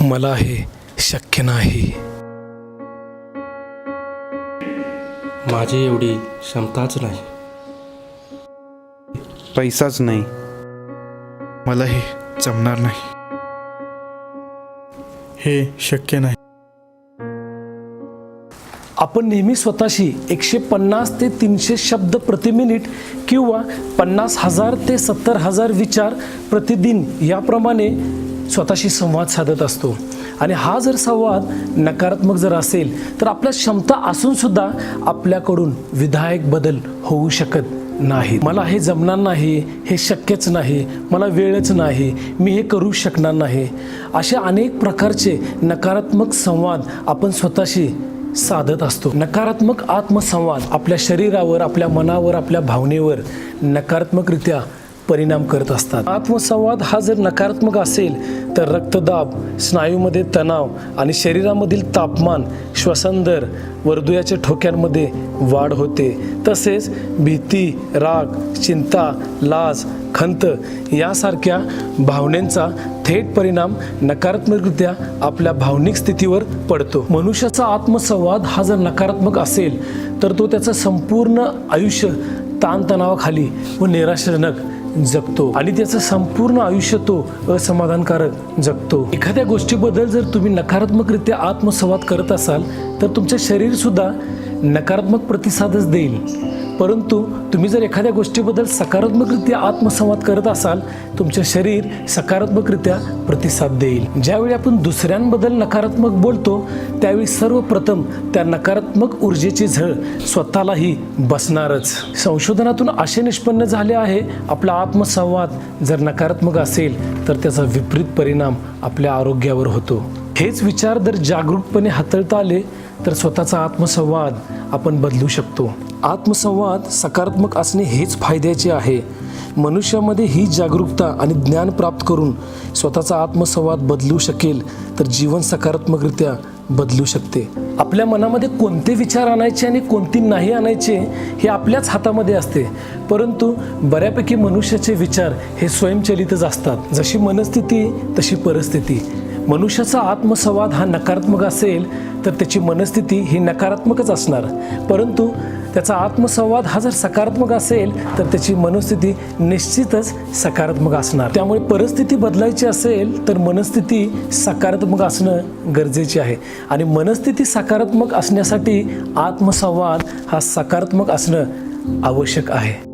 मला हे शक्य नाही. माझी एवढी क्षमताच नाही. पैसाच नाही. मला हे जमणार नाही. हे शक्य नाही. आपण नेहमी स्वतःशी 150 ते 300 शब्द प्रति मिनिट किंवा 50,000 ते 70,000 विचार प्रतिदिन याप्रमाणे स्वतःशी संवाद साधत असतो. आणि हा जर संवाद नकारात्मक जर असेल तर आपल्या क्षमता असून सुद्धा आपल्याकडून विधायक बदल होऊ शकत नाही. मला हे जमणार नाही, हे शक्यच नाही, मला वेळच नाही, मी हे करू शकणार नाही, असे अनेक प्रकारचे नकारात्मक संवाद आपण स्वतःशी साधत असतो. नकारात्मक आत्मसंवाद आपल्या शरीरावर, आपल्या मनावर, आपल्या भावनेवर नकारात्मकरित्या परिणाम करत असतात. आत्मसंवाद हा जर नकारात्मक असेल तर रक्तदाब, स्नायूमध्ये तणाव आणि शरीरामधील तापमान, श्वसन दर, हृदयाच्या ठोक्यांमध्ये वाढ होते. तसेच भीती, राग, चिंता, लाज, खंत यासारख्या भावनांचा थेट परिणाम नकारात्मकरित्या आपल्या भावनिक स्थितीवर पडतो. मनुष्याचा आत्मसंवाद हा जर नकारात्मक असेल तर तो त्याचं संपूर्ण आयुष्य ताणतणावाखाली व निराशाजनक जगतो आणि त्याचं संपूर्ण आयुष्य तो असमाधानकारक जगतो. एखाद्या गोष्टीबद्दल जर तुम्ही नकारात्मकरित्या आत्मसंवाद करत असाल तर तुमचे शरीर सुद्धा नकारात्मक प्रतिसादच देईल. परंतु तुम्ही जर एखाद्या गोष्टीबद्दल सकारात्मकरित्या आत्मसंवाद करत असाल तुमचे शरीर सकारात्मकरित्या प्रतिसाद देईल. ज्यावेळी आपण दुसऱ्यांबद्दल नकारात्मक बोलतो त्यावेळी सर्वप्रथम त्या नकारात्मक ऊर्जेची झळ स्वतःलाही बसणारच. संशोधनातून असे निष्पन्न झाले आहे आपला आत्मसंवाद जर नकारात्मक असेल तर त्याचा विपरीत परिणाम आपल्या आरोग्यावर होतो. हेच विचार जर जागरूकपणे हाताळता आले तर स्वतःचा आत्मसंवाद आपण बदलू शकतो. आत्मसंवाद सकारात्मक असणे हेच फायद्याचे आहे. मनुष्यामध्ये ही जागरूकता आणि ज्ञान प्राप्त करून स्वतःचा आत्मसंवाद बदलू शकेल तर जीवन सकारात्मकरित्या बदलू शकते. आपल्या मनामध्ये कोणते विचार आणायचे आणि कोणते नाही आणायचे हे आपल्याच हातामध्ये असते. परंतु बऱ्यापैकी मनुष्याचे विचार हे स्वयंचलितच असतात. जशी मनस्थिती तशी परिस्थिती. मनुष्याचा आत्मसंवाद हा नकारात्मक असेल तर त्याची मनस्थिती ही नकारात्मकच असणार. परंतु त्याचा आत्मसंवाद हा जर सकारात्मक असेल तर त्याची मनस्थिती निश्चितच सकारात्मक असणार. त्यामुळे परिस्थिती बदलायची असेल तर मनस्थिती सकारात्मक असणं गरजेचे आहे आणि मनस्थिती सकारात्मक असण्यासाठी आत्मसंवाद हा सकारात्मक असणं आवश्यक आहे.